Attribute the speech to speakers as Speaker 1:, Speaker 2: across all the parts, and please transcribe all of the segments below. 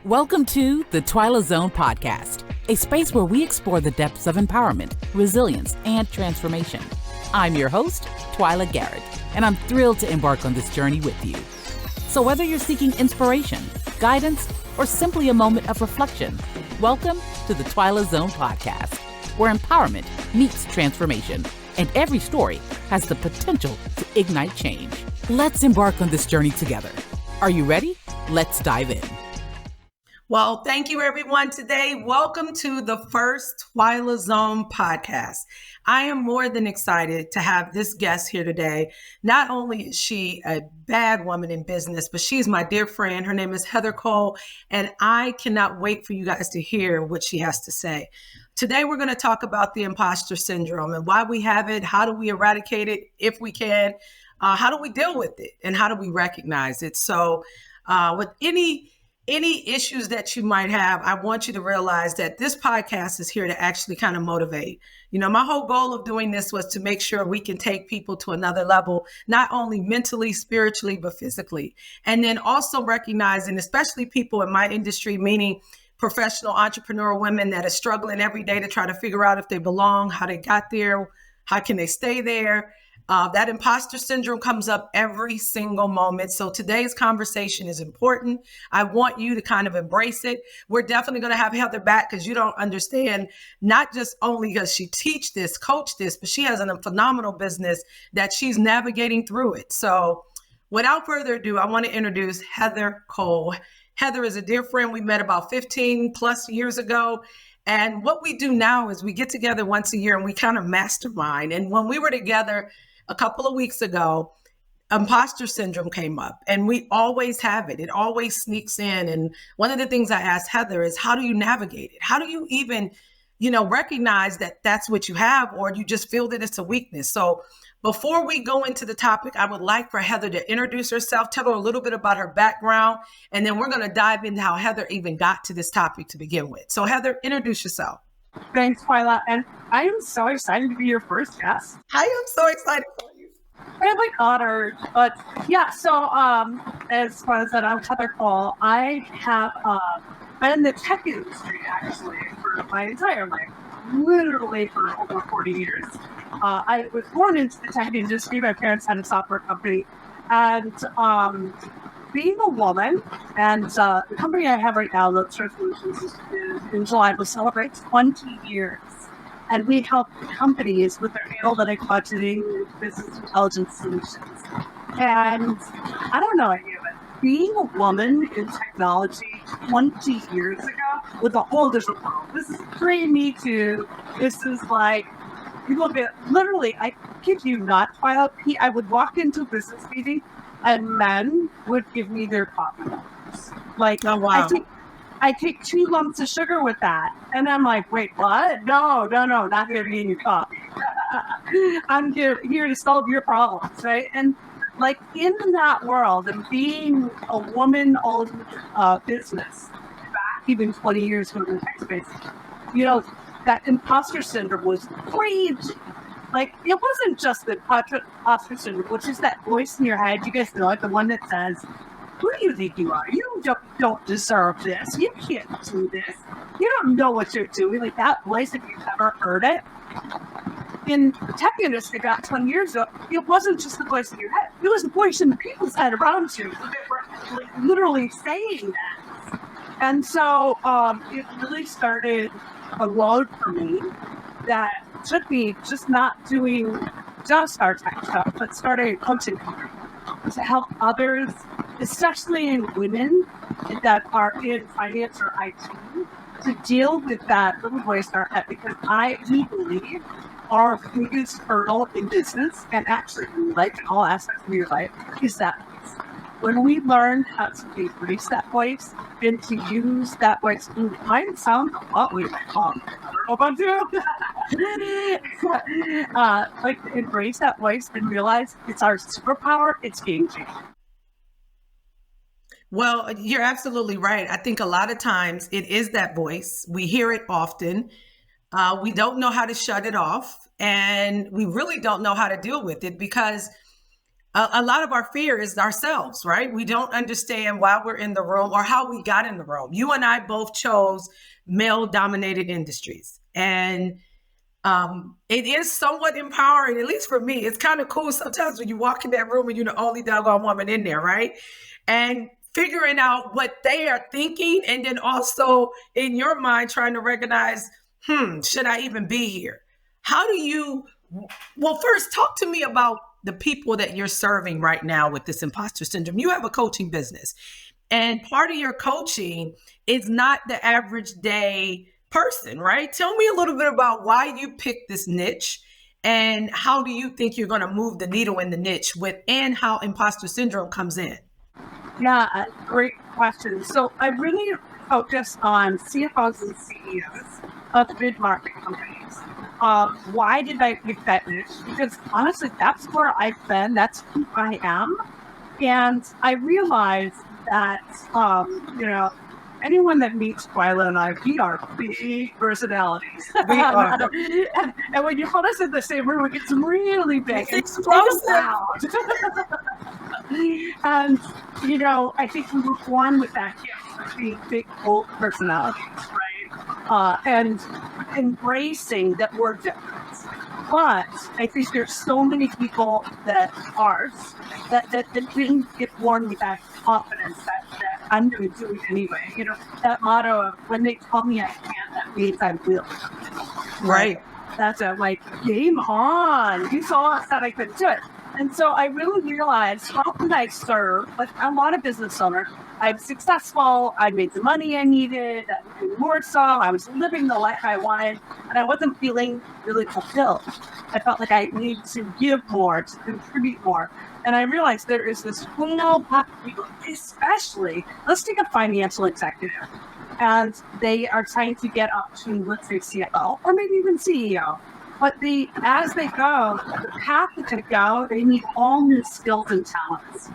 Speaker 1: Welcome to the Twyla Zone podcast, a space where we explore the depths of empowerment, resilience, and transformation. I'm your host, Twyla Garrett, and I'm thrilled to embark on this journey with you. So whether you're seeking inspiration, guidance, or simply a moment of reflection, welcome to the Twyla Zone podcast, where empowerment meets transformation, and every story has the potential to ignite change. Let's embark on this journey together. Are you ready? Let's dive in.
Speaker 2: Well, thank you, everyone. Today, welcome to the first Twyla Zone podcast. I am more than excited to have this guest here today. Not only is she a bad woman in business, but she's my dear friend. Her name is Heather Cole, and I cannot wait for you guys to hear what she has to say. Today, we're going to talk about the imposter syndrome and why we have it, how do we eradicate it if we can, how do we deal with it, and how do we recognize it. So with any issues that you might have, I want you to realize that this podcast is here to actually kind of motivate. You know, my whole goal of doing this was to make sure we can take people to another level, not only mentally, spiritually, but physically. And then also recognizing, especially people in my industry, meaning professional entrepreneur women that are struggling every day to try to figure out if they belong, how they got there, how can they stay there. That imposter syndrome comes up every single moment. So today's conversation is important. I want you to kind of embrace it. We're definitely going to have Heather back because you don't understand, not just only does she teach this, coach this, but she has a phenomenal business that she's navigating through it. So without further ado, I want to introduce Heather Cole. Heather is a dear friend we met about 15 plus years ago. And what we do now is we get together once a year and we kind of mastermind. And when we were together a couple of weeks ago, imposter syndrome came up, and we always have it. It always sneaks in. And one of the things I asked Heather is, how do you navigate it? How do you even, recognize that that's what you have, or you just feel that it's a weakness? So before we go into the topic, I would like for Heather to introduce herself, tell her a little bit about her background, and then we're going to dive into how Heather even got to this topic to begin with. So Heather, introduce yourself.
Speaker 3: Thanks, Twyla. And I am so excited to be your first guest.
Speaker 2: I am so excited for you.
Speaker 3: I'm like honored. But yeah, so as Twyla said, I'm Heather Cole. I have been in the tech industry actually for my entire life, literally for over 40 years. I was born into the tech industry. My parents had a software company. And being a woman, and the company I have right now, Lobster Solutions, is in July, will celebrate 20 years. And we help companies with their analytic budgeting, business intelligence solutions. And I don't know any of it. Being a woman in technology 20 years ago was a whole different world. This is pre-Me Too. This is like, people have been, literally, I kid you not, I would walk into a business meeting and men would give me their coffee. Like,
Speaker 2: oh, wow.
Speaker 3: I take 2 lumps of sugar with that. And I'm like, wait, what? No, not going to be in your coffee. I'm here to solve your problems, right? And like in that world, and being a woman-owned business, back even 20 years ago in the tech space, that imposter syndrome was crazy. Like, it wasn't just the imposter syndrome, which is that voice in your head. You guys know it, the one that says, who do you think you are? You don't deserve this. You can't do this. You don't know what you're doing. Like that voice, if you've ever heard it. In the tech industry about 20 years ago, it wasn't just the voice in your head. It was the voice in the people's head around you that were like, literally saying that. And so it really started a road for me that took me just not doing just our tech stuff, but started coaching to help others, especially in women that are in finance or IT, to deal with that little voice in our head, because I do believe our biggest hurdle in business, and actually in life, in all aspects of your life, is that voice. When we learn how to embrace that voice and to use that voice, it might sound a lot like my mom. I don't know about you. Like to embrace that voice and realize it's our superpower, it's game changing.
Speaker 2: Well, you're absolutely right. I think a lot of times it is that voice. We hear it often. We don't know how to shut it off, and we really don't know how to deal with it, because a lot of our fear is ourselves, right? We don't understand why we're in the room or how we got in the room. You and I both chose male dominated industries. And it is somewhat empowering, at least for me. It's kind of cool sometimes when you walk in that room and you're the only doggone woman in there, right? And figuring out what they are thinking, and then also in your mind trying to recognize, should I even be here? How do you, well, first talk to me about the people that you're serving right now with this imposter syndrome. You have a coaching business, and part of your coaching is not the average day person, right? Tell me a little bit about why you picked this niche, and how do you think you're going to move the needle in the niche and how imposter syndrome comes in?
Speaker 3: Yeah, great question. So I really focus on CFOs and CEOs of mid-market companies. Why did I pick that niche? Because honestly, that's where I've been. That's who I am. And I realized that, anyone that meets Twyla and I, we are big personalities.
Speaker 2: We are.
Speaker 3: And when you put us in the same room, it gets really big.
Speaker 2: It's explosive.
Speaker 3: And, I think we were born with that gift, being big, bold personalities, right? And embracing that we're different. But I think there's so many people that didn't get born with that confidence that I'm going to do it anyway. That motto of when they tell me I can't, that means I will.
Speaker 2: Right.
Speaker 3: That's game on. You saw us that I could do it. And so I really realized, how can I serve? Like, I'm not a business owner. I'm successful. I made the money I needed. More so, I was living the life I wanted, and I wasn't feeling really fulfilled. I felt like I needed to give more, to contribute more. And I realized there is this whole pack of people, especially, let's take a financial executive, and they are trying to get up to, let's say, CFO, or maybe even CEO. But as they go, the path that they go, they need all new skills and talents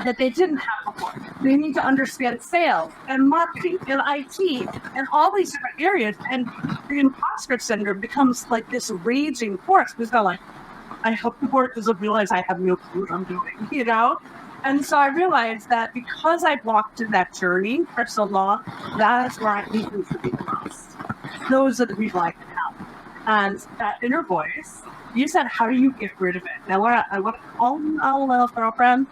Speaker 3: that they didn't have before. They need to understand sales and marketing and IT and all these different areas. And the imposter syndrome becomes like this raging force because they're like, I hope the board doesn't realize I have no clue what I'm doing, And so I realized that because I've walked in that journey for so long, that is where I need them to be the most. Those are the people I can help. And that inner voice, you said, how do you get rid of it? Now, I want to call you girlfriend.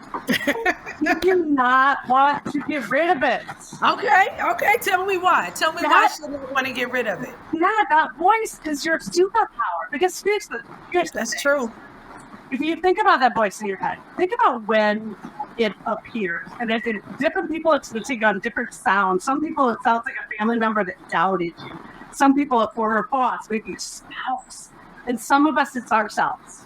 Speaker 3: You do not want to get rid of it.
Speaker 2: Okay. Tell me why. Tell me why should I want to get rid of it?
Speaker 3: Yeah, that voice is your superpower. Because here's
Speaker 2: that's true.
Speaker 3: If you think about that voice in your head, think about when it appears. And if different people, it's taking on different sounds. Some people, it sounds like a family member that doubted you. Some people, it's for her boss, maybe spouse. And some of us, it's ourselves.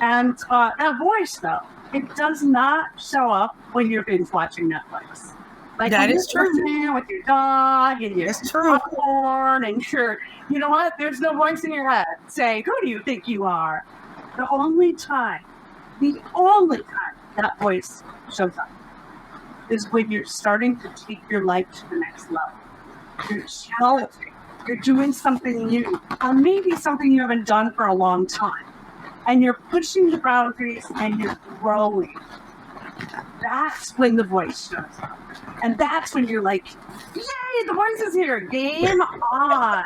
Speaker 3: And that voice, though, it does not show up when you're binge watching Netflix. Like
Speaker 2: that is true.
Speaker 3: With your dog and your popcorn and your, you know what? There's no voice in your head saying, who do you think you are? The only time that voice shows up is when you're starting to take your life to the next level. You're challenging. You're doing something new, or maybe something you haven't done for a long time. And you're pushing the boundaries and you're growing. That's when the voice shows up. And that's when you're like, yay, the voice is here. Game on.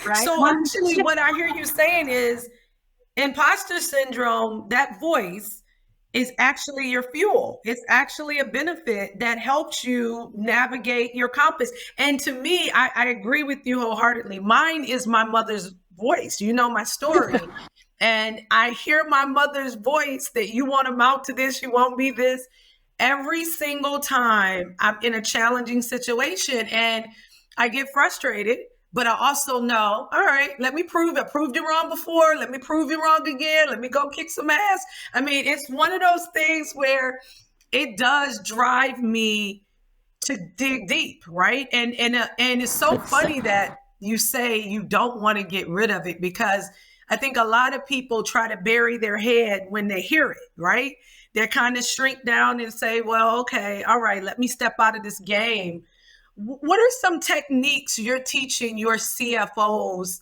Speaker 3: Right?
Speaker 2: So actually what I hear you saying is imposter syndrome, that voice is actually your fuel. It's actually a benefit that helps you navigate your compass. And to me, I agree with you wholeheartedly. Mine is my mother's voice. You know my story. And I hear my mother's voice that you want to mount to this, you won't be this. Every single time I'm in a challenging situation and I get frustrated, but I also know, all right, let me prove it. I proved you wrong before. Let me prove you wrong again. Let me go kick some ass. I mean, it's one of those things where it does drive me to dig deep, right? And it's so funny that you say you don't want to get rid of it, because I think a lot of people try to bury their head when they hear it, right? They kind of shrink down and say, well, okay, all right, let me step out of this game. What are some techniques you're teaching your CFOs,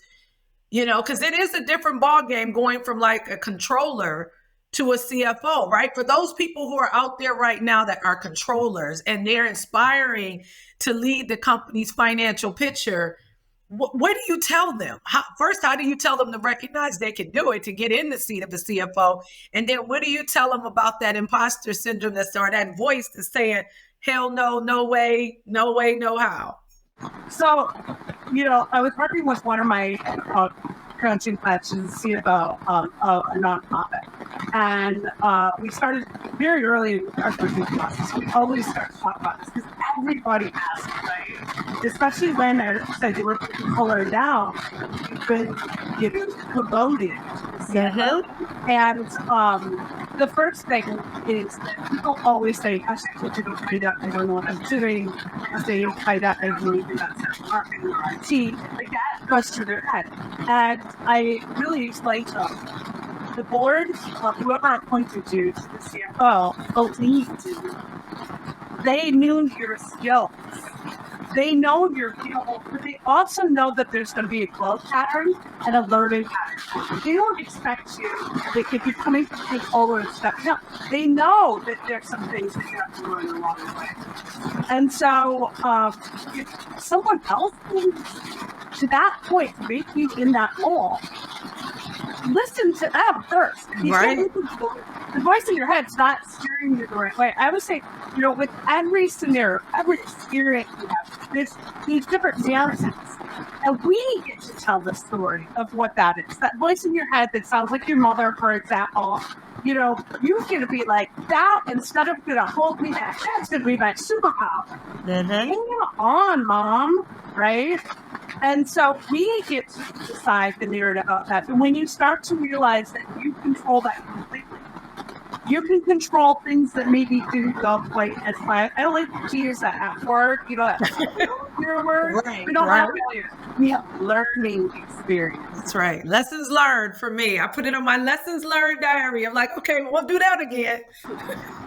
Speaker 2: because it is a different ball game going from like a controller to a CFO, right? For those people who are out there right now that are controllers and they're inspiring to lead the company's financial picture, what do you tell them? How do you tell them to recognize they can do it, to get in the seat of the CFO? And then what do you tell them about that imposter syndrome or that voice that's saying, hell no, no way, no way, no how?
Speaker 3: So, I was working with one of my coaching classes, CFO of a nonprofit. And we started very early in our coaching process. We always start to talk about this because everybody asks, right? Especially when I said you were color down, you could get promoted. And the first thing is that people always say, I don't know what I'm doing. I say, I don't believe that's marketing or IT. Like that goes through their head. And I really explained to them, the board, whoever appointed you to the CFO, believed you. They knew your skills. They know you're capable, but they also know that there's going to be a growth pattern and a learning pattern. They don't expect you, like if you're coming to take over and stuff, no, they know that there's some things that you have to learn along the way. And so if someone else to that point, make you in that role, listen to them first.
Speaker 2: Right.
Speaker 3: The voice in your head's not steering you the right way. I would say, with every scenario, every experience you have, there's these different nuances. And we get to tell the story of what that is. That voice in your head that sounds like your mother, for example, you're going to be like, that instead of going to hold me back, that's going to be my superpower. Hang on, Mom, right? And so we get to decide the narrative about that. And when you start to realize that you control that completely, you can control things that maybe didn't go quite as planned. I don't like to use that at work, your word.
Speaker 2: Right,
Speaker 3: we don't
Speaker 2: right.
Speaker 3: have failure. We have learning experience.
Speaker 2: That's right. Lessons learned for me. I put it on my lessons learned diary. I'm like, okay, we'll do that again.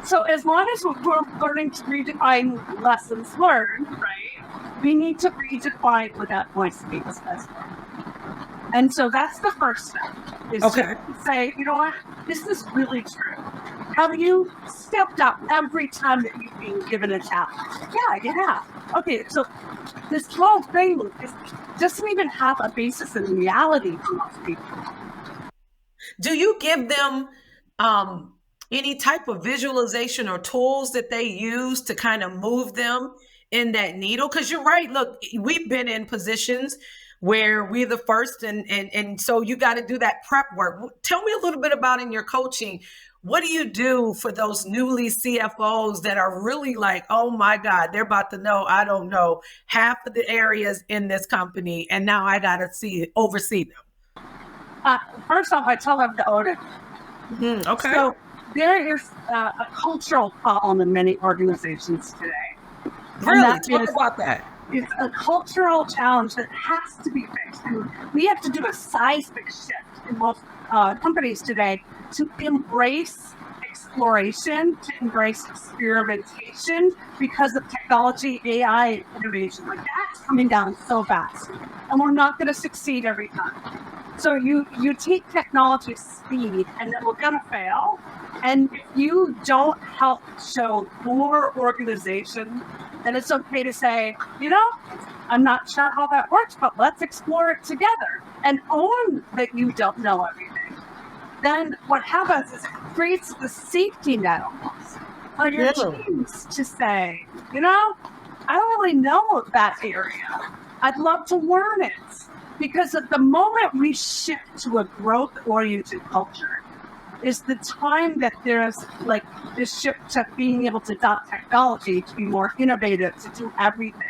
Speaker 3: So as long as we're learning to redefine lessons learned, right, we need to redefine what that voice means as well. And so that's the first step, is to say, you know what, this is really true. Have you stepped up every time that you've been given a challenge? Yeah, you have. Okay, so this whole thing doesn't even have a basis in reality for most people.
Speaker 2: Do you give them any type of visualization or tools that they use to kind of move them in that needle? Because you're right. Look, we've been in positions where we're the first, and so you got to do that prep work. Tell me a little bit about in your coaching. What do you do for those newly CFOs that are really like, oh my God, they're about to know, I don't know, half of the areas in this company, and now I got to oversee them?
Speaker 3: First off, I tell them to own it.
Speaker 2: Okay.
Speaker 3: So there is a cultural problem in many organizations today.
Speaker 2: Really? Talk about that.
Speaker 3: It's a cultural challenge that has to be fixed. And we have to do a seismic shift in most companies today to embrace exploration, to embrace experimentation, because of technology, AI, innovation. Like that's coming down so fast. And we're not going to succeed every time. So you take technology speed and then we're going to fail. And if you don't help show more organization, then it's okay to say, I'm not sure how that works, but let's explore it together and own that you don't know everything. Then what happens is it creates the safety net almost on your teams to say, I don't really know that area. I'd love to learn it. Because at the moment we shift to a growth-oriented culture, is the time that there's like this shift to being able to adopt technology to be more innovative, to do everything.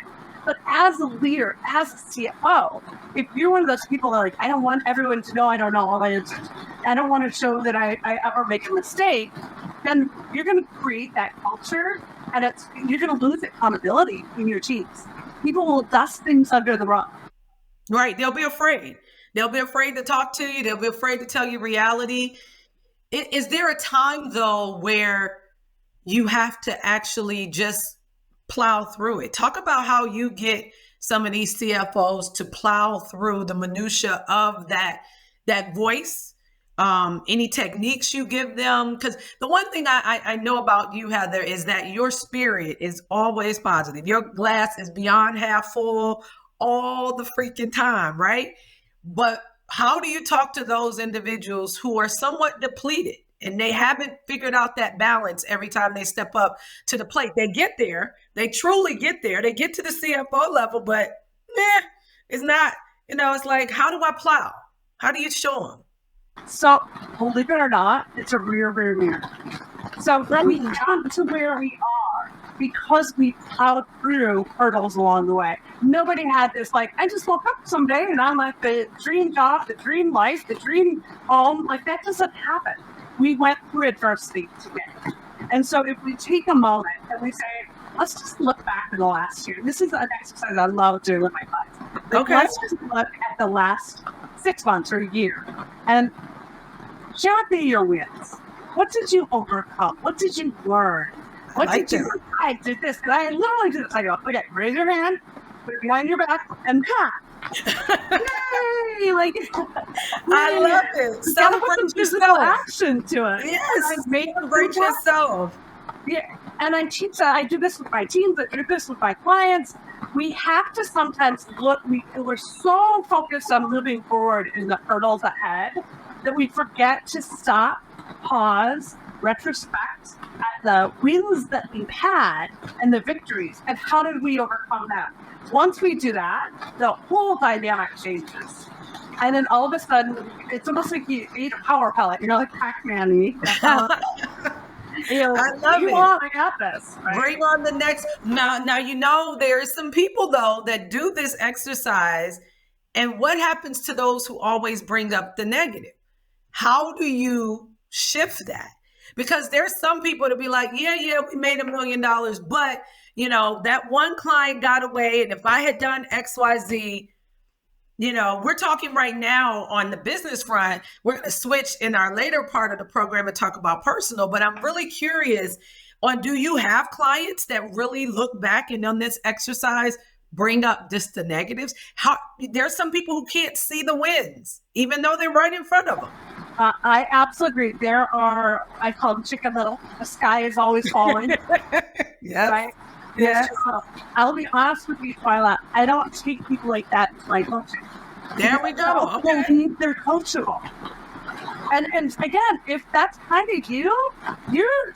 Speaker 3: But as a leader, as a CFO, if you're one of those people that are like, I don't want everyone to know I don't know all the answers, I don't want to show that I ever make a mistake, then you're going to create that culture, and you're going to lose accountability in your teams. People will dust things under the rug.
Speaker 2: Right. They'll be afraid. They'll be afraid to talk to you. They'll be afraid to tell you reality. Is there a time, though, where you have to actually just plow through it? Talk about how you get some of these CFOs to plow through the minutia of that voice any techniques you give them? Because the one thing I know about you, Heather, is that your spirit is always positive. Your glass is beyond half full all the freaking time, right? But how do you talk to those individuals who are somewhat depleted and they haven't figured out that balance every time they step up to the plate? They get there, they truly get there, they get to the CFO level, but it's not, it's like, how do I plow? How do you show them?
Speaker 3: So, believe it or not, it's a rear mirror. So when we come to where we are, because we plowed through hurdles along the way. Nobody had this, like, I just woke up someday and I'm like, the dream job, the dream life, the dream home, like, that doesn't happen. We went through adversity together. And so if we take a moment and we say, let's just look back at the last year. This is an exercise I love doing with my clients.
Speaker 2: Okay.
Speaker 3: Let's just look at the last 6 months or a year and share with me your wins. What did you overcome? What did you learn? What did you? I did this. I literally did this. I go, okay, raise your hand, put it behind your back, and yay! Like,
Speaker 2: I love it. Celebrate
Speaker 3: physical action to it.
Speaker 2: Yes, celebrate yourself.
Speaker 3: Yeah, and I teach that. I do this with my teams. I do this with my clients. We have to sometimes look. We're so focused on moving forward in the hurdles ahead that we forget to stop, pause, retrospect at the wins that we've had and the victories, and how did we overcome them. Once we do that, the whole dynamic changes. And then all of a sudden, it's almost like you eat a power pellet, like Pac-Man. I love it. I got this. Right?
Speaker 2: Bring on the next. Now, there are some people, though, that do this exercise. And what happens to those who always bring up the negative? How do you shift that? Because there's some people to be like, yeah, we made $1 million, but, that one client got away. And if I had done X, Y, Z, we're talking right now on the business front. We're going to switch in our later part of the program and talk about personal, but I'm really curious on, do you have clients that really look back and on this exercise, bring up just the negatives? There's some people who can't see the wins, even though they're right in front of them.
Speaker 3: I absolutely agree. There are, I call them Chicken Little. The sky is always falling.
Speaker 2: Yes.
Speaker 3: Right?
Speaker 2: Yeah.
Speaker 3: I'll be honest with you, Twyla. I don't take people like that to my coaching.
Speaker 2: There we go.
Speaker 3: Okay. Believe they're coachable. And again, if that's kind of you're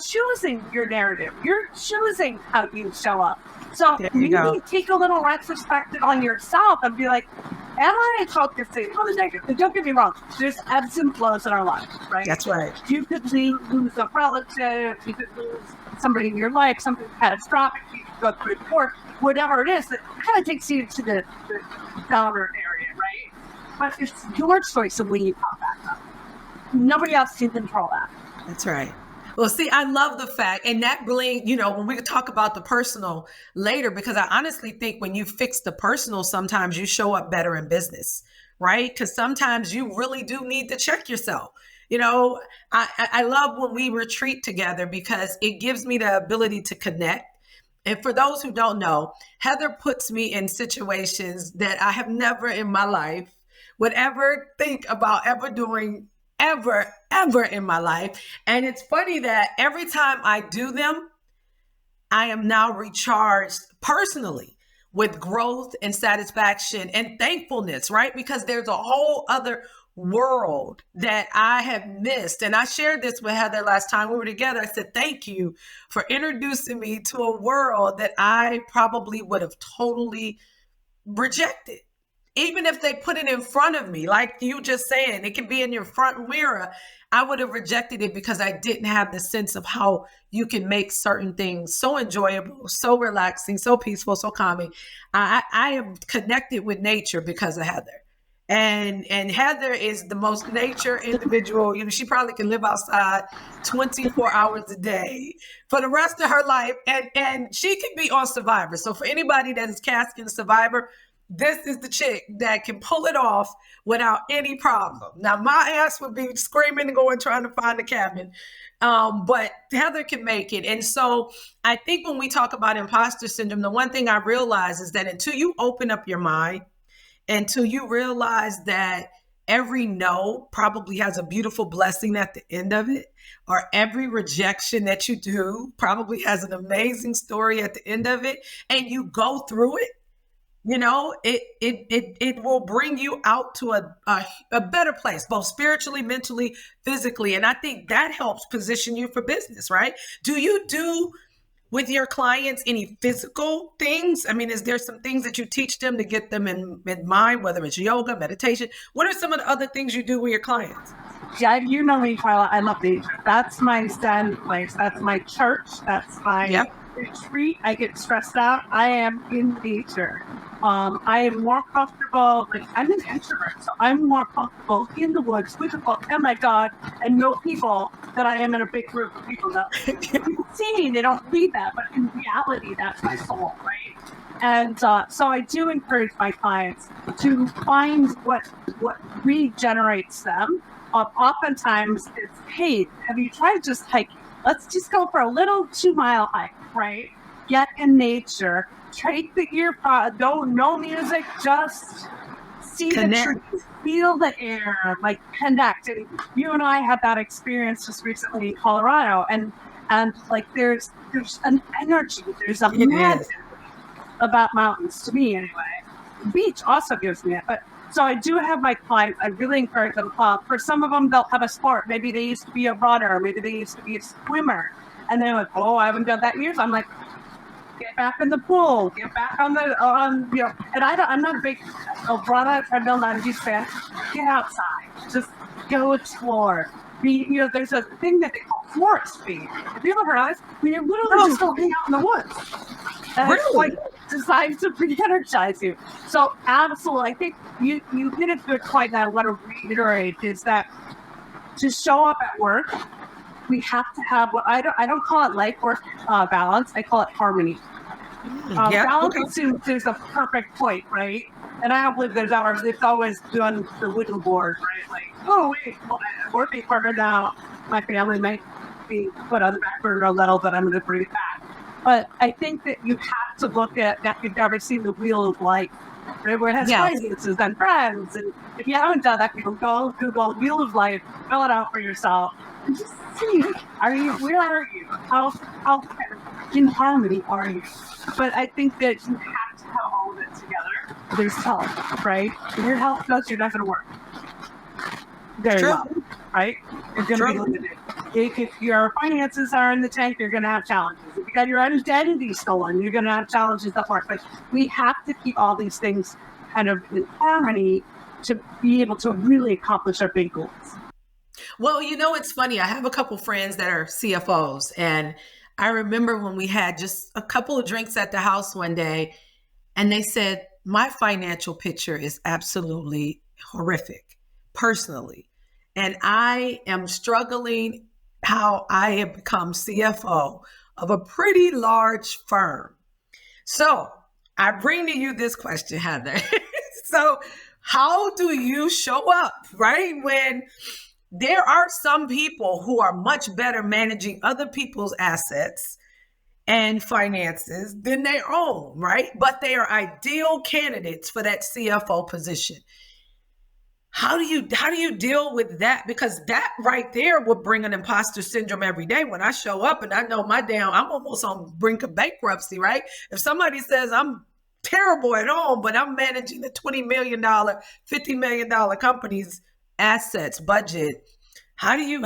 Speaker 3: choosing your narrative. You're choosing how you show up. So you take a little retrospective on yourself and be like, am I focusing on the negative? And don't get me wrong, there's ebbs and flows in our life, right?
Speaker 2: That's right.
Speaker 3: You could lose a relative, you could lose somebody in your life, something catastrophic, you could go through divorce, whatever it is, that kind of takes you to the downer area, right? But it's your choice of when you pop back up. Nobody else can control that.
Speaker 2: That's right. Well, see, I love the fact, and that really, when we talk about the personal later, because I honestly think when you fix the personal, sometimes you show up better in business, right? Because sometimes you really do need to check yourself. I love when we retreat together because it gives me the ability to connect. And for those who don't know, Heather puts me in situations that I have never in my life would ever think about ever doing ever in my life. And it's funny that every time I do them, I am now recharged personally with growth and satisfaction and thankfulness, right? Because there's a whole other world that I have missed. And I shared this with Heather last time we were together. I said, thank you for introducing me to a world that I probably would have totally rejected. Even if they put it in front of me, like you just saying, it can be in your front mirror, I would have rejected it because I didn't have the sense of how you can make certain things so enjoyable, so relaxing, so peaceful, so calming. I am connected with nature because of Heather. And Heather is the most nature individual. She probably can live outside 24 hours a day for the rest of her life. And she can be on Survivor. So for anybody that is casting Survivor, this is the chick that can pull it off without any problem. Now, my ass would be screaming and going trying to find the cabin. But Heather can make it. And so I think when we talk about imposter syndrome, the one thing I realize is that until you open up your mind, until you realize that every no probably has a beautiful blessing at the end of it, or every rejection that you do probably has an amazing story at the end of it, and you go through it, it will bring you out to a better place, both spiritually, mentally, physically. And I think that helps position you for business, right? Do you do with your clients any physical things? I mean, is there some things that you teach them to get them in mind, whether it's yoga, meditation? What are some of the other things you do with your clients?
Speaker 3: Yeah, you know me, Twyla. I love nature. That's my stand place. That's my church. That's my retreat. I get stressed out. I am in nature. I am more comfortable. Like, I'm an introvert, so I'm more comfortable in the woods with a book and my dog and no people than I am in a big group of people. That see, they don't read that, but in reality, that's my soul, right? And so I do encourage my clients to find what regenerates them. Oftentimes it's, hey, have you tried just hiking? Let's just go for a little 2-mile hike, right? Get in nature, take the earpod, no music, just see
Speaker 2: connect.
Speaker 3: The trees, feel the air, like connect. And you and I had that experience just recently in Colorado, and like there's an energy, there's a magic about mountains, to me anyway. The beach also gives me it, but so I do have my clients, I really encourage them. For some of them, they'll have a sport. Maybe they used to be a runner, maybe they used to be a swimmer, and they're like, oh, I haven't done that in years. I'm like, get back in the pool, get back on the, and I'm not a big runner, treadmill, not a huge fan. Get outside, just go explore. There's a thing that they call forest feed. Have you ever heard of this? When you're literally just going out in the woods. And it's like designed to re-energize you. So absolutely, I think you hit a good point that I want to reiterate is that to show up at work, we have to have what I don't call it life-work balance. I call it harmony. Balance assumes there's a perfect point, right? And I don't believe there's ever. It's always doing the wiggle board, right? Like, oh wait, well, I'm working harder now. My family might be put on the back burner a little, but I'm going to bring it back. But I think that you have to look at that. You've never seen the Wheel of Life, right? Where it has finances and friends. And if you haven't done that, people go Google Wheel of Life, fill it out for yourself, and just see, where are you? How in harmony are you? But I think that you have to have all of it together. There's health, right? If your health goes, you're not going to work very well, right? You're going to be limited. If your finances are in the tank, you're going to have challenges. If you got your identity stolen, you're going to have challenges at work. But we have to keep all these things kind of in harmony to be able to really accomplish our big goals.
Speaker 2: Well, it's funny. I have a couple friends that are CFOs, and I remember when we had just a couple of drinks at the house one day, and they said, my financial picture is absolutely horrific, personally. And I am struggling how I have become CFO of a pretty large firm. So I bring to you this question, Heather. So how do you show up, right? When there are some people who are much better managing other people's assets and finances than their own, right? But they are ideal candidates for that CFO position. How do you deal with that? Because that right there will bring an imposter syndrome every day. When I show up and I know I'm almost on the brink of bankruptcy, right? If somebody says I'm terrible at home, but I'm managing the $20 million, $50 million company's assets, budget, how do you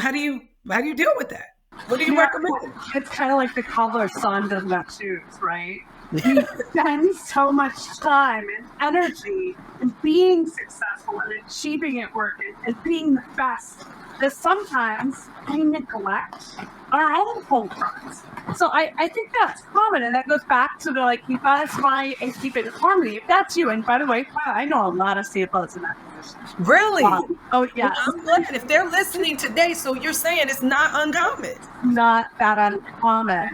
Speaker 2: deal with that? What do you recommend?
Speaker 3: It's kind of like the cobbler's son does not choose, right? He spends so much time and energy in being successful and achieving at work and being the best that sometimes we neglect our own home fronts. So I think that's common, and that goes back to you gotta try and keep it in harmony. If that's you, and by the way, I know a lot of CFOs in that position.
Speaker 2: Really?
Speaker 3: Oh, yes.
Speaker 2: Well, I'm glad if they're listening today, so you're saying it's not uncommon.
Speaker 3: Not that uncommon.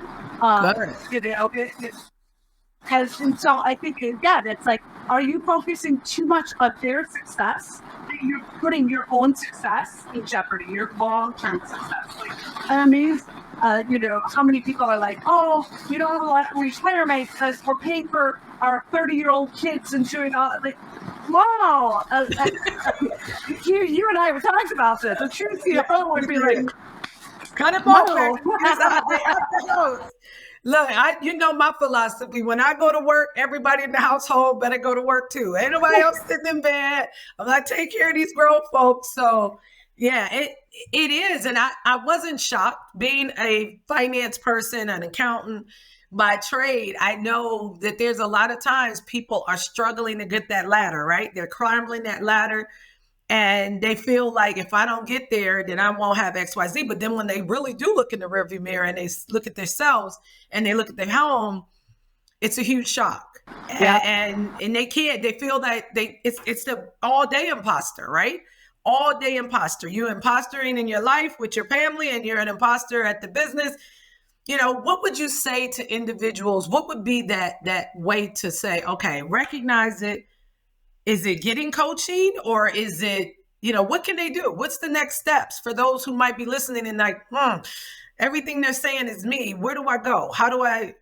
Speaker 3: And so I think, again, it's like, are you focusing too much on their success? You're putting your own success in jeopardy, your long-term success. I'm amazed, how many people are like, oh, you don't have a lot of retirement because we're paying for our 30-year-old kids and doing all like, wow. You and I were talking about this. The true CFO would be like,
Speaker 2: cut it
Speaker 3: no.
Speaker 2: off. Look, you know my philosophy. When I go to work, everybody in the household better go to work too. Ain't nobody else sitting in bed. I'm like, take care of these grown folks. So yeah, it is. And I wasn't shocked. Being a finance person, an accountant by trade, I know that there's a lot of times people are struggling to get that ladder, right? They're climbing that ladder. And they feel like if I don't get there, then I won't have XYZ. But then when they really do look in the rearview mirror and they look at themselves and they look at their home, it's a huge shock. Yeah. And they can't, they feel that it's the all day imposter, right? All day imposter. You're impostering in your life with your family and you're an imposter at the business. You know, what would you say to individuals? What would be that way to say, okay, recognize it? Is it getting coaching or is it, you know, what can they do? What's the next steps for those who might be listening and like, everything they're saying is me. Where do I go? How do I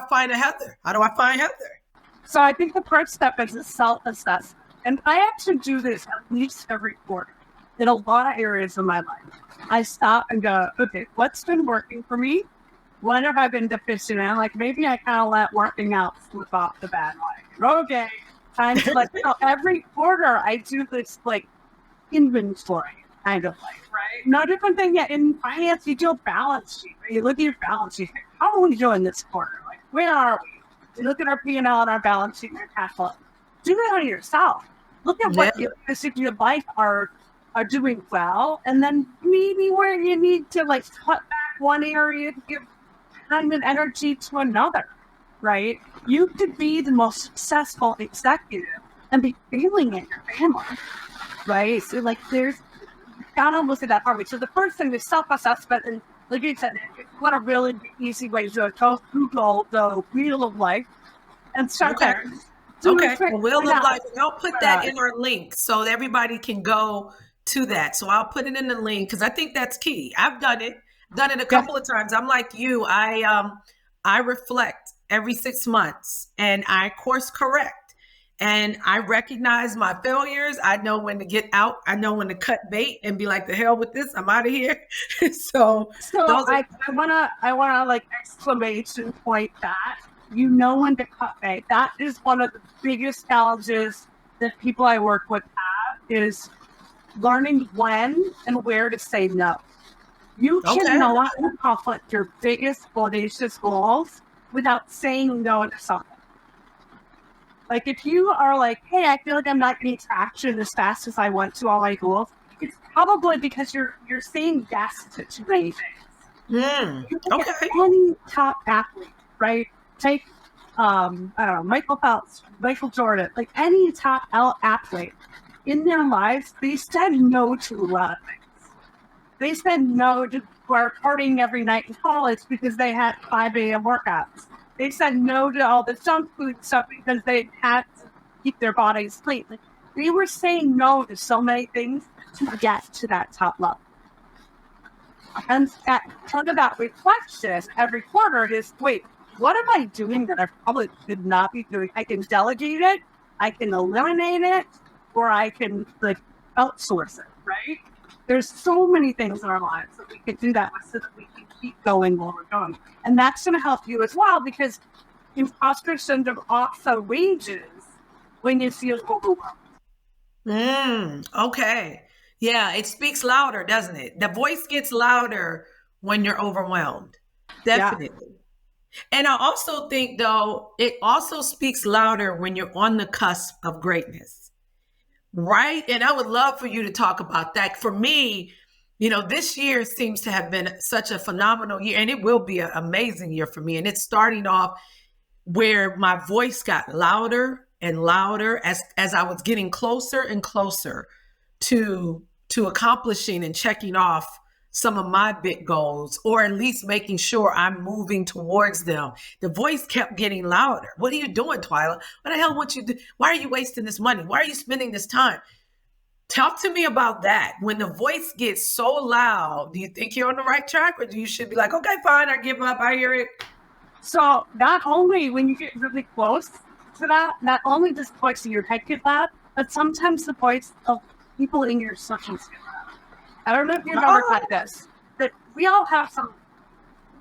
Speaker 2: find a Heather? How do I find Heather?
Speaker 3: So I think the first step is to self-assess. And I actually do this at least every quarter in a lot of areas of my life. I stop and go, okay, what's been working for me? What have I been deficient in? Like maybe I kind of let working out slip off the bad way. Okay. And like, you know, every quarter I do this like inventory kind of like, right? No different thing yet in finance, you do a balance sheet. Right? You look at your balance sheet. How are we doing this quarter? Like, where are we? You look at our P&L and our balance sheet and our cash flow. Do that on yourself. Look at what areas of your life are doing well, and then maybe where you need to like cut back one area to give time and energy to another. Right? You could be the most successful executive and be failing at your family, right? So, like, there's gotta look at that part. So, the first thing is self-assessment, and like you said, what a really easy way to do it. Go Google the Wheel of Life and start there.
Speaker 2: Okay, the Wheel of Life. I'll put that in our link so that everybody can go to that. So, I'll put it in the link because I think that's key. I've done it a couple of times. I'm like you. I reflect every 6 months and I course correct and I recognize my failures. I know when to get out. I know when to cut bait and be like, the hell with this. I'm out of here. so
Speaker 3: I wanna like exclamation point that you know when to cut bait. That is one of the biggest challenges that people I work with have is learning when and where to say no. You cannot accomplish your biggest audacious goals without saying no to something. Like if you are like, hey, I feel like I'm not getting traction as fast as I want to all my goals, it's probably because you're saying yes to too many things. Any top athlete, right? Take I don't know, Michael Phelps, Michael Jordan, like any top athlete in their lives, they said no to a lot of things. They said no to partying every night in college because they had 5 a.m. workouts. They said no to all the junk food stuff because they had to keep their bodies clean. Like, they were saying no to so many things to get to that top level. And part of that reflection every quarter is, wait, what am I doing that I probably should not be doing? I can delegate it, I can eliminate it, or I can like outsource it, right? There's so many things in our lives that we can do that with so that we can keep going while we're going. And that's going to help you as well because imposter syndrome also rages when you feel overwhelmed.
Speaker 2: Okay. Yeah, it speaks louder, doesn't it? The voice gets louder when you're overwhelmed. Definitely. Yeah. And I also think, though, it also speaks louder when you're on the cusp of greatness. Right. And I would love for you to talk about that. For me, you know, this year seems to have been such a phenomenal year and it will be an amazing year for me. And it's starting off where my voice got louder and louder as I was getting closer and closer to accomplishing and checking off some of my big goals, or at least making sure I'm moving towards them. The voice kept getting louder. What are you doing, Twyla? What the hell would you do? Why are you wasting this money? Why are you spending this time? Talk to me about that. When the voice gets so loud, do you think you're on the right track, or do you should be like, okay, fine, I give up, I hear it?
Speaker 3: So not only when you get really close to that, not only does the voice in your head get loud, but sometimes the voice of people in your circles get loud. I don't know if you've ever had this, that we all have some,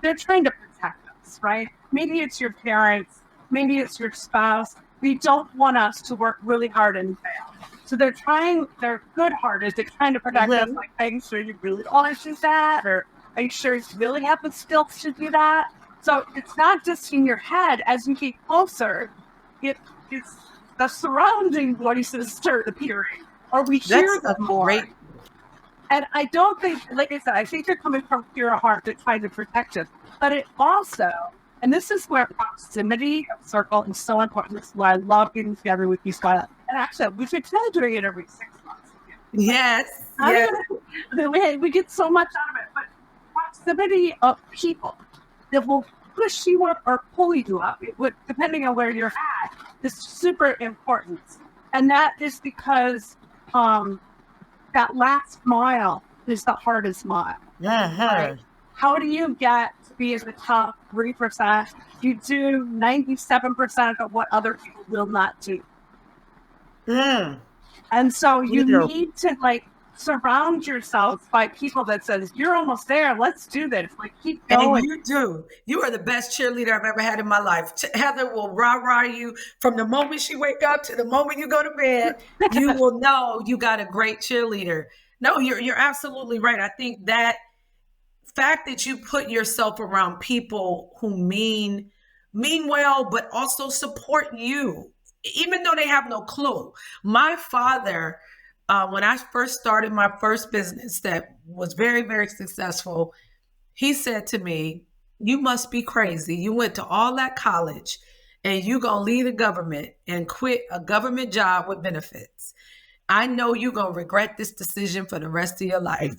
Speaker 3: they're trying to protect us, right? Maybe it's your parents, maybe it's your spouse. They don't want us to work really hard and fail. So they're good-hearted, they're trying to protect us, like, are you sure you really want to do that? Or are you sure you really have the skills to do that? So it's not just in your head. As you get closer, it's the surrounding voices start appearing, or we hear them more. Great. And I don't think, like I said, I think they're coming from pure heart to try to protect us. But it also, and this is where proximity of circle is so important. This is why I love getting together with you, Twyla. And actually, we should try doing it every 6 months.
Speaker 2: Yes.
Speaker 3: We get so much out of it. But proximity of people that will push you up or pull you up, depending on where you're at, is super important. And that is because that last mile is the hardest mile. Right? How do you get to be in the top 3%? You do 97% of what other people will not do. And so you need to surround yourself by people that says, you're almost there, let's do this. Keep going.
Speaker 2: And you do. You are the best cheerleader I've ever had in my life. Heather will rah-rah you from the moment she wake up to the moment you go to bed. You will know you got a great cheerleader. No, you're absolutely right. I think that fact that you put yourself around people who mean well, but also support you, even though they have no clue. My father, when I first started my first business that was very, very successful, he said to me, you must be crazy. You went to all that college and you gonna leave the government and quit a government job with benefits. I know you're gonna regret this decision for the rest of your life.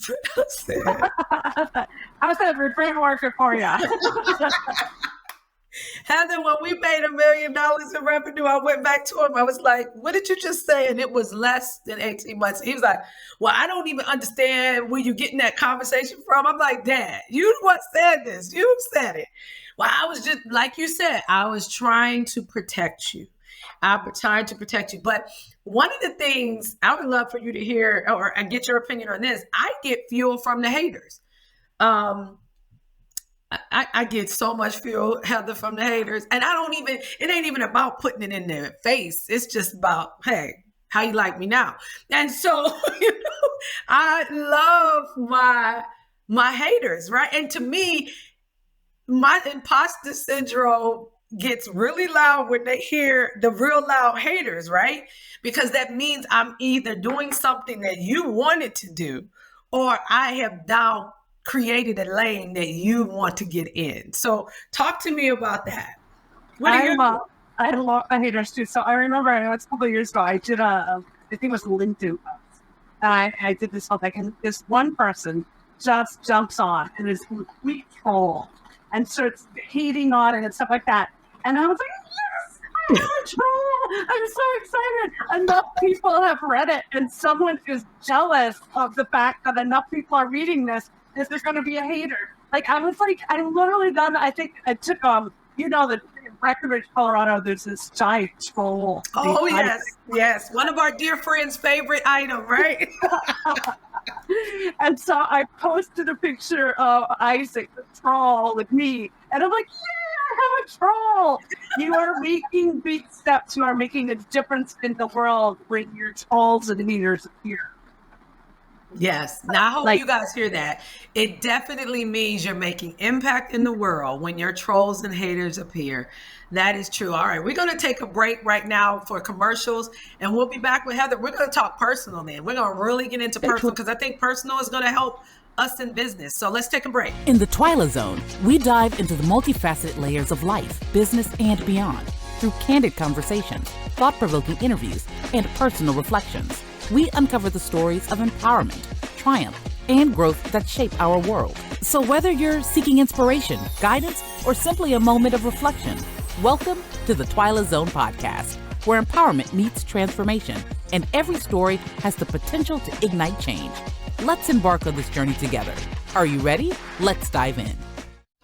Speaker 3: I said regret working for you.
Speaker 2: Heather, when we made $1 million in revenue, I went back to him. I was like, what did you just say? And it was less than 18 months. He was like, well, I don't even understand where you're getting that conversation from. I'm like, Dad, you what said this? You said it. Well, I was just, like you said, I was trying to protect you. But one of the things I would love for you to hear or get your opinion on this, I get fuel from the haters. I get so much fuel, Heather, from the haters. And it ain't even about putting it in their face. It's just about, hey, how you like me now? And so, I love my haters, right? And to me, my imposter syndrome gets really loud when they hear the real loud haters, right? Because that means I'm either doing something that you wanted to do, or I have now created a lane that you want to get in. So talk to me about that.
Speaker 3: I had a lot of haters too. So I remember it was a couple of years ago, I did I think it was LinkedIn. And I did this whole thing, and this one person just jumps on and is complete troll and starts hating on it and stuff like that. And I was like, yes, I am a troll. I'm so excited. Enough people have read it, and someone is jealous of the fact that enough people are reading this. Is there going to be a hater? I literally done, I think I took, the Breckenridge, Colorado, there's this giant troll.
Speaker 2: Oh, yes. One of our dear friends' favorite item, right?
Speaker 3: And so I posted a picture of Isaac, the troll, with me. And I'm like, yeah, I have a troll. You are making big steps. You are making a difference in the world when your trolls and haters appear.
Speaker 2: Yes. Now, I hope you guys hear that. It definitely means you're making impact in the world when your trolls and haters appear. That is true. All right. We're going to take a break right now for commercials, and we'll be back with Heather. We're going to talk personal, man. We're going to really get into personal because I think personal is going to help us in business. So let's take a break.
Speaker 1: In the Twyla Zone, we dive into the multifaceted layers of life, business, and beyond through candid conversations, thought-provoking interviews, and personal reflections. We uncover the stories of empowerment, triumph, and growth that shape our world. So whether you're seeking inspiration, guidance, or simply a moment of reflection, welcome to the Twyla Zone podcast, where empowerment meets transformation, and every story has the potential to ignite change. Let's embark on this journey together. Are you ready? Let's dive in.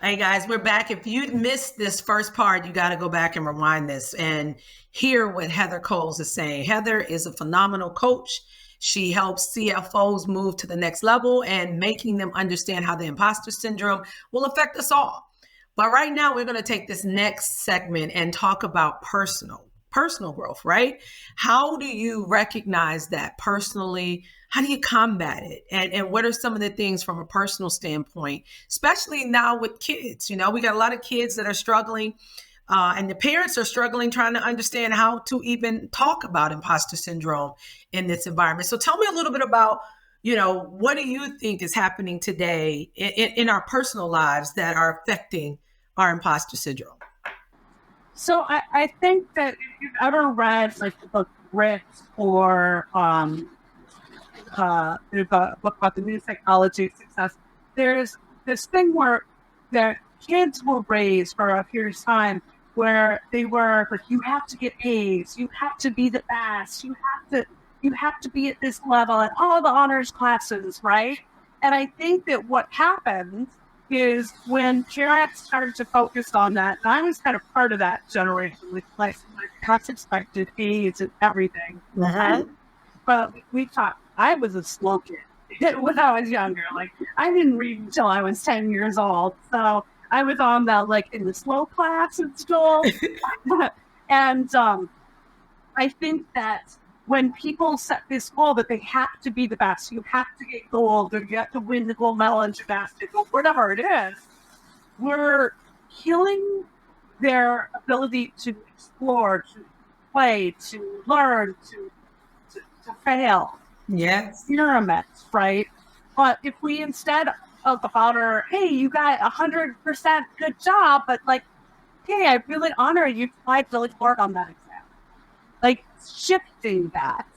Speaker 2: Hey guys, we're back. If you missed this first part, you got to go back and rewind this and hear what Heather Coles is saying. Heather is a phenomenal coach. She helps CFOs move to the next level and making them understand how the imposter syndrome will affect us all. But right now, we're going to take this next segment and talk about personal growth, right? How do you recognize that personally? How do you combat it? And what are some of the things from a personal standpoint, especially now with kids? You know, we got a lot of kids that are struggling and the parents are struggling trying to understand how to even talk about imposter syndrome in this environment. So tell me a little bit about, you know, what do you think is happening today in our personal lives that are affecting our imposter syndrome?
Speaker 3: So I think that if you've ever read like the book Grit or there's a book about the new psychology of success, there's this thing where the kids were raised for a period of time where they were like, you have to get A's, you have to be the best, you have to be at this level at all the honors classes, right? And I think that what happened is when parents started to focus on that, and I was kind of part of that generation with like parents expected A's and everything.
Speaker 2: Uh-huh.
Speaker 3: But we thought I was a slow kid when I was younger. Like I didn't read until I was 10 years old. So I was on that like in the slow class in school. And I think that when people set this goal that they have to be the best, you have to get gold, or you have to win the gold medal in gymnastics, or whatever it is, we're killing their ability to explore, to play, to learn, to fail.
Speaker 2: Yes.
Speaker 3: Experiment, right? But if we instead of honor, hey, you got 100% good job, but like, hey, I really honor you tried really hard on that exam. Like shifting that,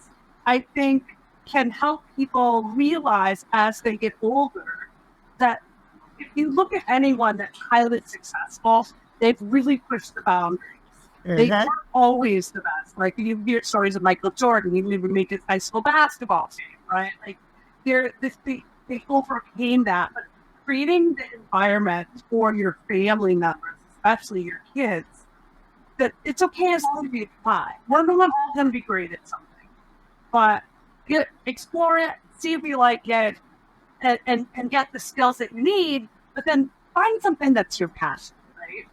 Speaker 3: I think, can help people realize as they get older that if you look at anyone that's highly successful, they've really pushed the boundaries. They weren't always the best. Like you hear stories of Michael Jordan, he never made his high school basketball team, right? Like they overcame that. But creating the environment for your family members, especially your kids, that it's okay as long as you try. We're not all going to be great at something, but explore it, see if you like it, and get the skills that you need. But then find something that's your passion, right?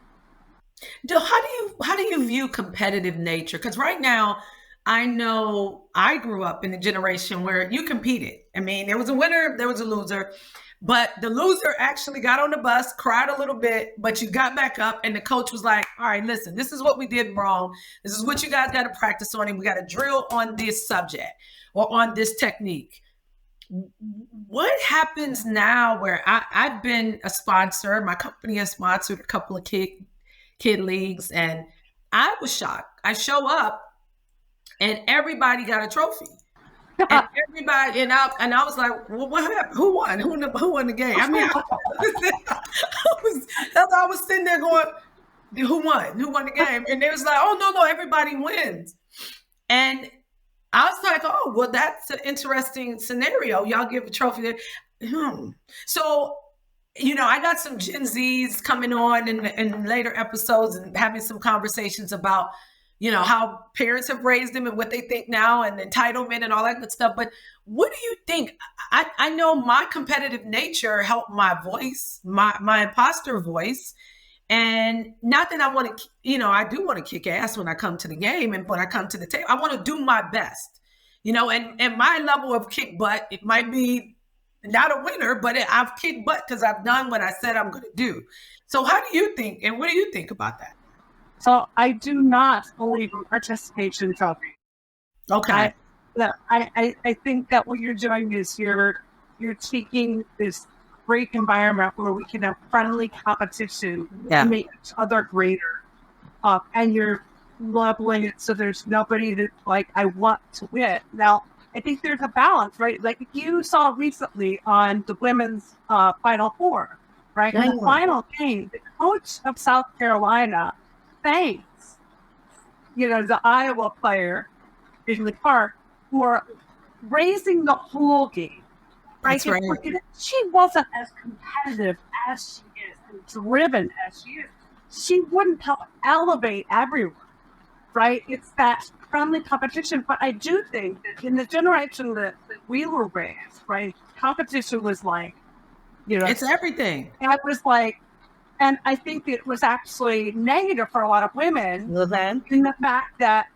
Speaker 2: How do you view competitive nature? Because right now, I know I grew up in a generation where you competed. I mean, there was a winner, there was a loser, but the loser actually got on the bus, cried a little bit, but you got back up, and the coach was like, "All right, listen, this is what we did wrong. This is what you guys got to practice on, and we got to drill on this subject or on this technique." What happens now where I've been a sponsor, my company has sponsored a couple of kid leagues, and I was shocked. I show up and everybody got a trophy. And everybody, and I was like, well, what happened? Who won? Who won the game? I mean, I was sitting there going, who won? Who won the game? And they was like, oh, no, everybody wins. And I was like, oh, well, that's an interesting scenario. Y'all give a trophy. So, you know, I got some Gen Zs coming on in later episodes and having some conversations about, you know, how parents have raised them and what they think now and entitlement and all that good stuff. But what do you think? I know my competitive nature helped my voice, my imposter voice. And not that I want to, you know, I do want to kick ass when I come to the game and when I come to the table. I want to do my best, you know, and my level of kick butt, it might be not a winner, but I've kicked butt because I've done what I said I'm going to do. So how do you think, and what do you think about that?
Speaker 3: So I do not believe in participation trophy.
Speaker 2: Okay.
Speaker 3: I think that what you're doing is you're taking this great environment where we can have friendly competition to make each other greater. And you're leveling it so there's nobody that like, I want to win. Now, I think there's a balance, right? Like you saw recently on the women's Final Four, right? In the final game, the coach of South Carolina thanks, you know, the Iowa player in the park for raising the whole game. Right?
Speaker 2: That's right.
Speaker 3: She wasn't as competitive as she is and driven as she is, she wouldn't help elevate everyone, right? It's that friendly competition. But I do think that in the generation that we were raised, right, competition was like,
Speaker 2: it's everything.
Speaker 3: And it was like, and I think it was actually negative for a lot of women in the fact that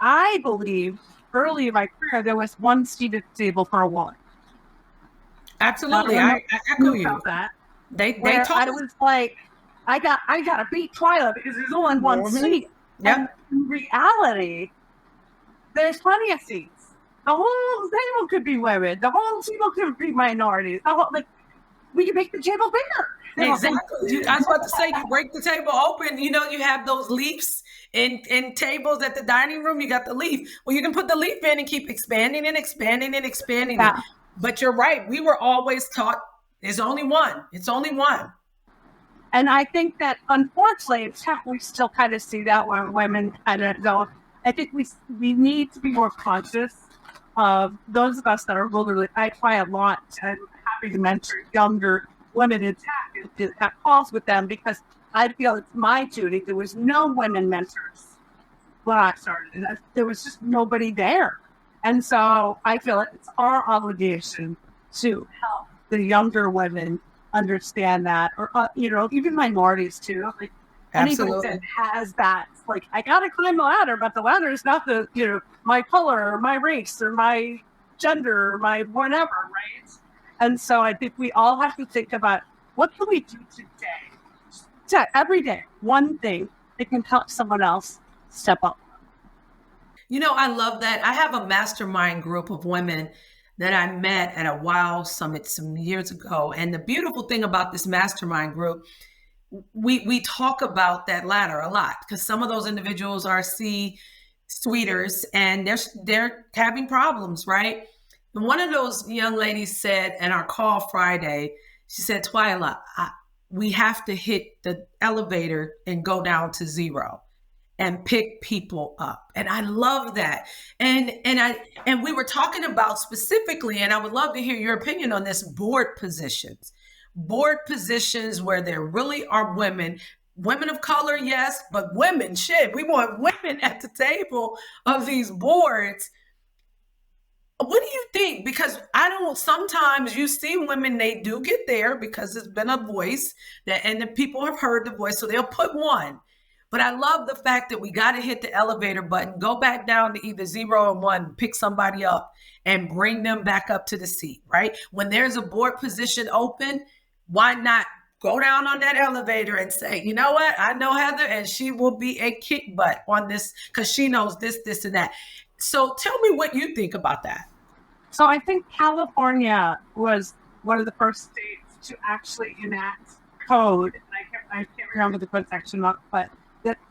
Speaker 3: I believe early in my career, there was one seat at the table for a woman.
Speaker 2: Absolutely. I echo you.
Speaker 3: That.
Speaker 2: They
Speaker 3: told I was like, I got to beat Twyla because there's only one seat.
Speaker 2: Yep.
Speaker 3: And in reality, there's plenty of seats. The whole table could be women. The whole table could be minorities. We can make the table bigger.
Speaker 2: Exactly. I was about to say, you break the table open, you have those leaves in tables at the dining room. You got the leaf. Well, you can put the leaf in and keep expanding and expanding and expanding it. But you're right. We were always taught there's only one. It's only one.
Speaker 3: And I think that, unfortunately, we still kind of see that when women kind of go. I think we need to be more conscious of those of us that are literally, I try a lot to happy to mentor younger women in tech and have calls with them because I feel it's my duty. There was no women mentors when I started. There was just nobody there. And so I feel like it's our obligation to help the younger women understand that, or, even minorities too. Like anybody that has that, like, I got to climb the ladder, but the ladder is not my color or my race or my gender or my whatever, right? And so I think we all have to think about what can we do today, every day, one thing that can help someone else step up.
Speaker 2: I love that. I have a mastermind group of women that I met at a WOW summit some years ago. And the beautiful thing about this mastermind group, we talk about that ladder a lot because some of those individuals are C-suiters and they're having problems, right? And one of those young ladies said in our call Friday, she said, Twyla, we have to hit the elevator and go down to zero and pick people up. And I love that. And we were talking about specifically, and I would love to hear your opinion on this, board positions where there really are women of color, yes, but women, we want women at the table of these boards. What do you think? Because sometimes you see women, they do get there because there's been a voice and the people have heard the voice. So they'll put one. But I love the fact that we got to hit the elevator button, go back down to either 0 or 1, pick somebody up and bring them back up to the seat, right? When there's a board position open, why not go down on that elevator and say, you know what? I know Heather and she will be a kick butt on this because she knows this, this, and that. So tell me what you think about that.
Speaker 3: So I think California was one of the first states to actually enact code. I can't remember the code section, but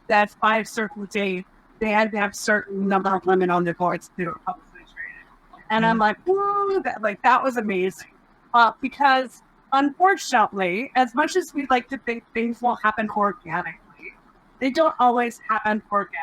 Speaker 3: that's by a certain date, they had to have a certain number of women on their boards to do publicly traded. And I'm like, that was amazing. Because unfortunately, as much as we'd like to think things will happen organically, they don't always happen organically.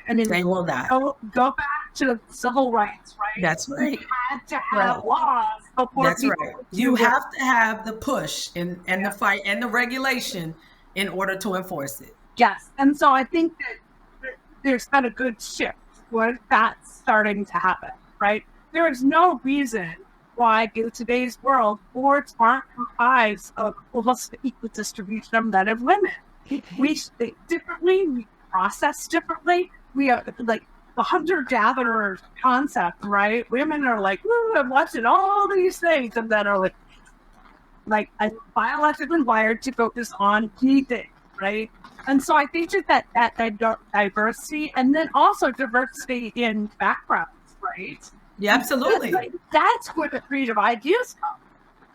Speaker 3: I mean,
Speaker 2: they will not.
Speaker 3: Go back to civil rights, right?
Speaker 2: That's right.
Speaker 3: We had to have laws before.
Speaker 2: That's right. You have to have the push and the fight and the regulation in order to enforce it.
Speaker 3: Yes. And so I think that there's been a good shift where that's starting to happen, right? There is no reason why in today's world boards aren't comprised of almost the equal distribution of men and women. We think differently, we process differently. We are like the hunter-gatherer concept, right? Women are like, I'm watching all these things, and then are like I'm biologically wired to focus on key things, right? And so I think that diversity, and then also diversity in backgrounds, right?
Speaker 2: Yeah, absolutely.
Speaker 3: That's where the creative ideas come.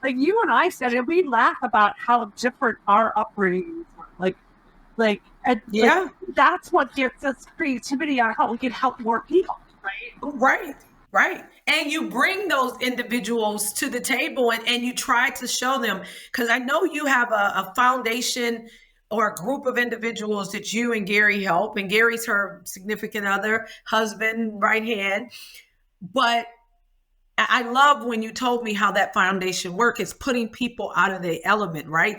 Speaker 3: Like you and I said, and we laugh about how different our upbringings were. Like that's what gives us creativity on how we can help more people, right? Right.
Speaker 2: And you bring those individuals to the table and you try to show them, because I know you have a foundation or a group of individuals that you and Gary help, and Gary's her significant other, husband, right hand. But I love when you told me how that foundation work is putting people out of the element, right?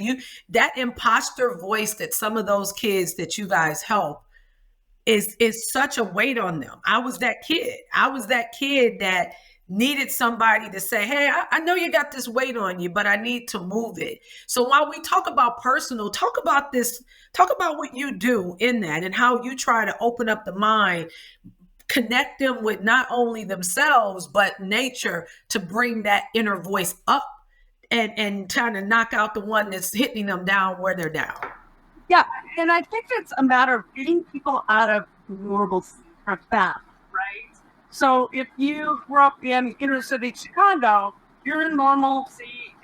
Speaker 2: That imposter voice that some of those kids that you guys help is such a weight on them. I was that kid. I was that kid that needed somebody to say, hey, I know you got this weight on you, but I need to move it. So while we talk about personal, talk about what you do in that and how you try to open up the mind, connect them with not only themselves, but nature to bring that inner voice up and trying to knock out the one that's hitting them down where they're down.
Speaker 3: Yeah, and I think it's a matter of getting people out of normalcy or that, right? So if you grew up in inner city Chicago, your normalcy,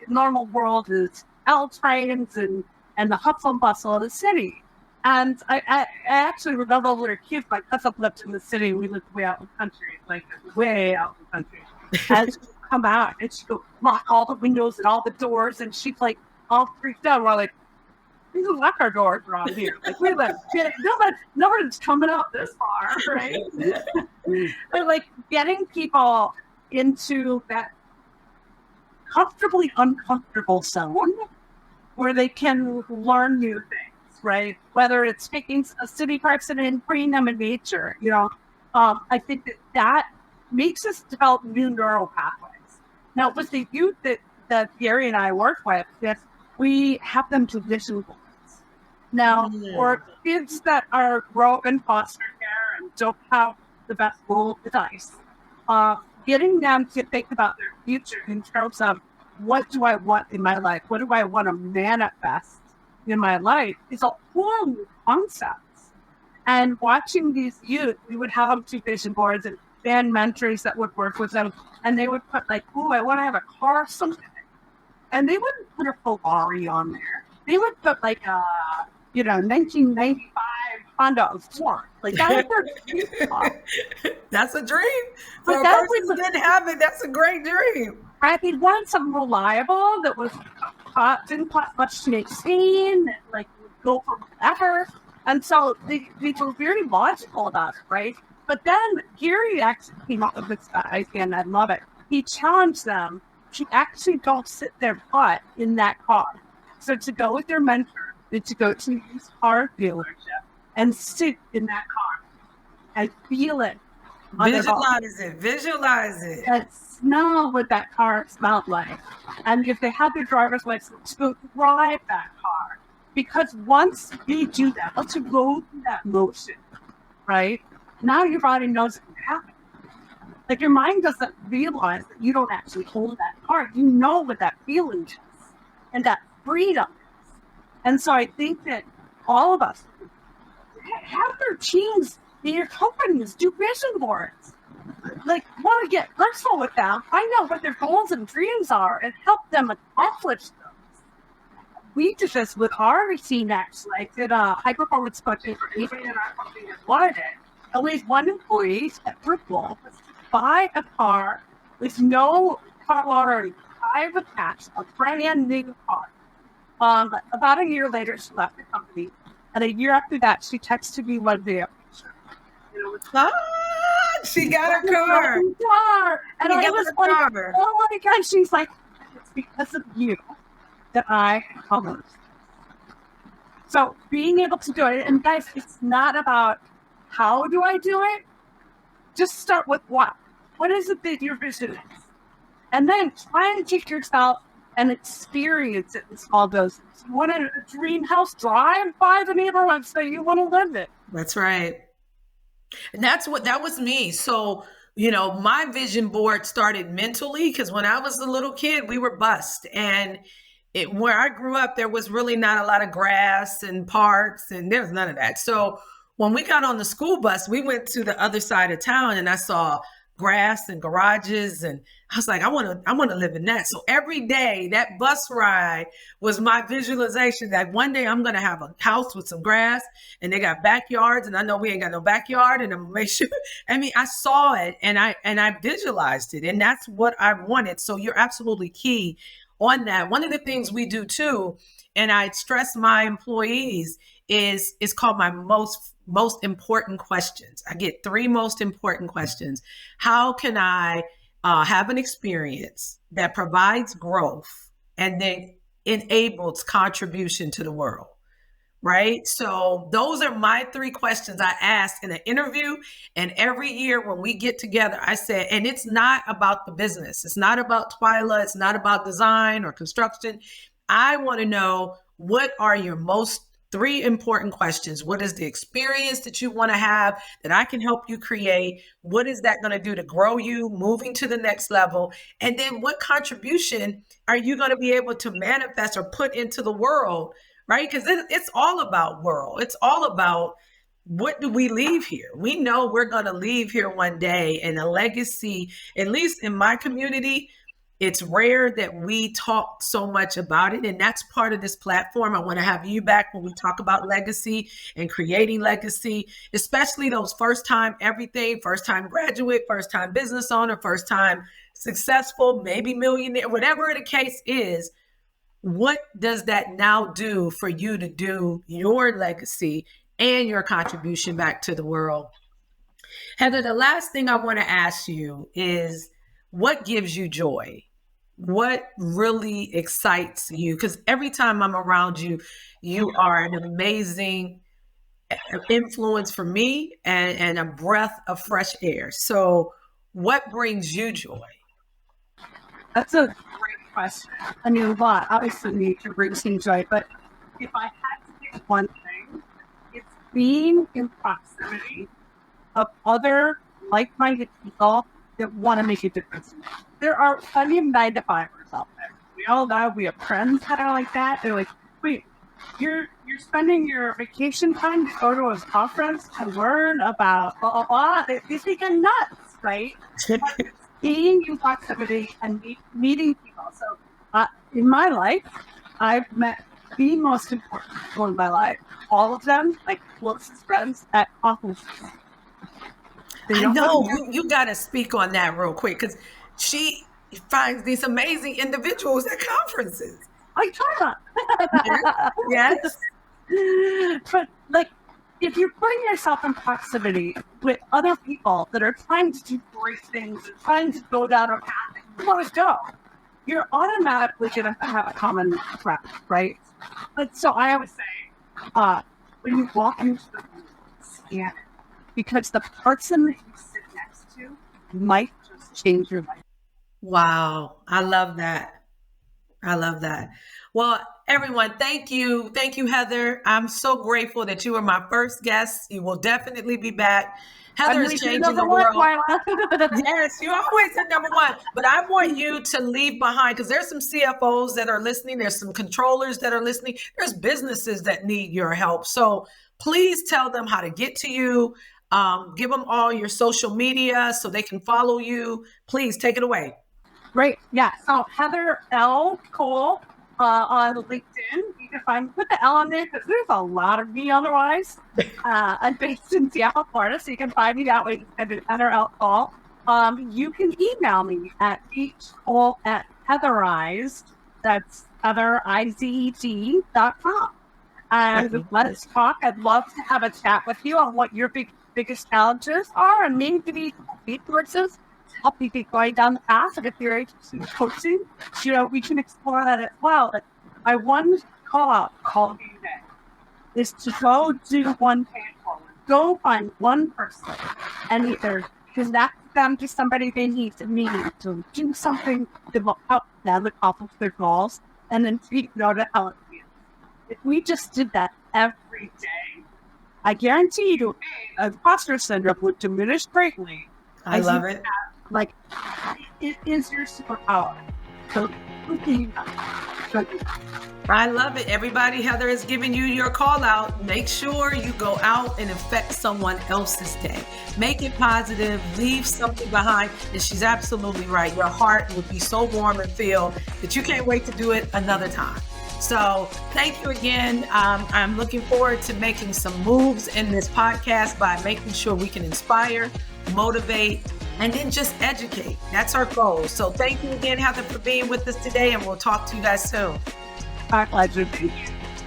Speaker 3: normal world is L trains and the hustle and bustle of the city. And I actually remember when we were kids, my cousin lived in the city. We lived way out in the country, like way out in the country. And she'd come out and she'd go lock all the windows and all the doors, and she'd like all freaked out. We're like, we can lock our doors around here. Like we like nobody's coming up this far, right? But like getting people into that comfortably uncomfortable zone where they can learn new things, right? Whether it's taking a city person and bringing them in nature, I think that makes us develop new neural pathways. Now, with the youth that Gary and I work with, we have them to vision boards. Now, for kids that grow up in foster care and don't have the best roll of the dice, getting them to think about their future in terms of what do I want in my life? What do I want to manifest in my life is a whole new concept. And watching these youth, we would have them to vision boards and band mentors that would work with them. And they would put like, oh, I want to have a car someday. And they wouldn't put a Ferrari on there. They would put like a 1995 Honda Accord. Like that's their dream car.
Speaker 2: That's a dream.
Speaker 3: But
Speaker 2: For a person who didn't have it, that's a great dream.
Speaker 3: Right? They wanted something reliable that was didn't cost much to maintain, that like would go for forever. And so they were very logical about it, right? But then Gary actually came up with this idea, and I love it. He challenged them to actually don't sit their butt in that car. So to go with their mentor, to go to a used car dealership and sit in that car and feel it.
Speaker 2: Visualize it.
Speaker 3: And smell what that car smelled like. And if they have their driver's license, to drive that car. Because once you do that, once you go through that motion, right, now your body knows it can happen. Like your mind doesn't realize that you don't actually hold that car. You know what that feeling is and that freedom is. And so I think that all of us have their teams in your companies do vision boards. Like, want to get personal with them, find out what their goals and dreams are, and help them accomplish those. We did this with our team, actually. I did a high-performance coaching for anybody in our company that wanted it. At least one employee at grapple was to buy a car with no car warranty, attached, a brand new car. About a year later, she left the company. And a year after that, she texted me one day.
Speaker 2: She got her car.
Speaker 3: And I was like, oh my God. She's like, it's because of you that I accomplished. So being able to do it, and guys, it's not about how do I do it? Just start with what? What is it that your vision is? And then try and take yourself and experience it in small doses. You want a dream house? Drive by the neighborhood so you want to live it.
Speaker 2: That's right. And that was me. So, my vision board started mentally because when I was a little kid, we were bused. And where I grew up, there was really not a lot of grass and parks, and there was none of that. So when we got on the school bus, we went to the other side of town and I saw grass and garages, and I was like, I want to live in that. So every day that bus ride was my visualization that one day I'm going to have a house with some grass and they got backyards, and I know we ain't got no backyard, and I'm going to make sure. I mean, I saw it and I visualized it, and that's what I wanted. So you're absolutely key on that. One of the things we do too, and I stress my employees, is called my most important questions. I get 3 most important questions. How can I have an experience that provides growth and then enables contribution to the world. Right? So those are my 3 questions I ask in an interview. And every year when we get together, I say, and it's not about the business. It's not about Twyla. It's not about design or construction. I want to know, what are your most 3 important questions? What is the experience that you want to have that I can help you create? What is that going to do to grow you moving to the next level? And then what contribution are you going to be able to manifest or put into the world? Right? Because it's all about world. It's all about, what do we leave here? We know we're going to leave here one day, and a legacy, at least in my community, it's rare that we talk so much about it. And that's part of this platform. I want to have you back when we talk about legacy and creating legacy, especially those first time everything, first time graduate, first time business owner, first time successful, maybe millionaire, whatever the case is. What does that now do for you to do your legacy and your contribution back to the world? Heather, the last thing I want to ask you is, what gives you joy? What really excites you? Because every time I'm around you, you are an amazing influence for me and a breath of fresh air. So what brings you joy?
Speaker 3: That's a great question. I mean, a lot. Obviously, nature brings me joy, but if I had to pick one thing, it's being in proximity of other like-minded people that want to make a difference. There are plenty of 9-to-5ers out there. We all know we have friends that are like that. They're like, wait, you're spending your vacation time to go to a conference to learn about blah, blah, blah. They think I'm nuts, right? Being in proximity and meeting people. So in my life, I've met the most important people in my life. All of them, like closest friends at conferences.
Speaker 2: I know, you got to speak on that real quick, because she finds these amazing individuals at conferences.
Speaker 3: Like Twyla.
Speaker 2: Yes.
Speaker 3: But like, if you're putting yourself in proximity with other people that are trying to do great things and trying to go down a path that you want to go, you're automatically going to have a common threat, right? But so I always say, when you walk into the room, scan it, because the person that you sit next to might just change your life.
Speaker 2: Wow. I love that. I love that. Well, everyone, thank you. Thank you, Heather. I'm so grateful that you were my first guest. You will definitely be back. Heather is changing the world. Yes, you always at number 1. But I want you to leave behind, because there's some CFOs that are listening. There's some controllers that are listening. There's businesses that need your help. So please tell them how to get to you. Give them all your social media so they can follow you. Please take it away.
Speaker 3: Great. Yeah. So Heather L. Cole on LinkedIn. You can put the L on there because there's a lot of me otherwise. I'm based in Seattle, Florida, so you can find me that way. Heather L. Cole. You can email me at hcole@heatherized. That's heatherized.com. And let's talk. I'd love to have a chat with you on what your biggest challenges are, and maybe resources help you get going down the path. And if you're interested in coaching, we can explore that as well. But my one call to you today is to go do one pay it forward. Go find one person and either connect them to somebody they need to meet, to do something to help them accomplish their goals, and then speak no to how it feels. If we just did that every day, I guarantee you, imposter syndrome would diminish greatly.
Speaker 2: I love it.
Speaker 3: Like, it is your superpower. So,
Speaker 2: I love it. Everybody, Heather is giving you your call out. Make sure you go out and affect someone else's day. Make it positive. Leave something behind. And she's absolutely right. Your heart would be so warm and filled that you can't wait to do it another time. So thank you again. I'm looking forward to making some moves in this podcast by making sure we can inspire, motivate, and then just educate. That's our goal. So thank you again, Heather, for being with us today, and we'll talk to you guys soon.
Speaker 3: Our pleasure.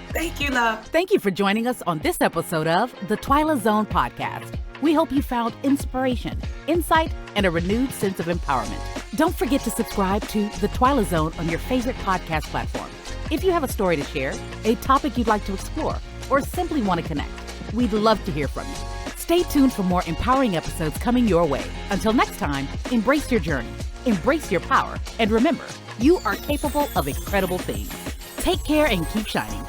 Speaker 2: Thank you, love.
Speaker 1: Thank you for joining us on this episode of the Twyla Zone podcast. We hope you found inspiration, insight, and a renewed sense of empowerment. Don't forget to subscribe to The Twyla Zone on your favorite podcast platform. If you have a story to share, a topic you'd like to explore, or simply want to connect, we'd love to hear from you. Stay tuned for more empowering episodes coming your way. Until next time, embrace your journey, embrace your power, and remember, you are capable of incredible things. Take care and keep shining.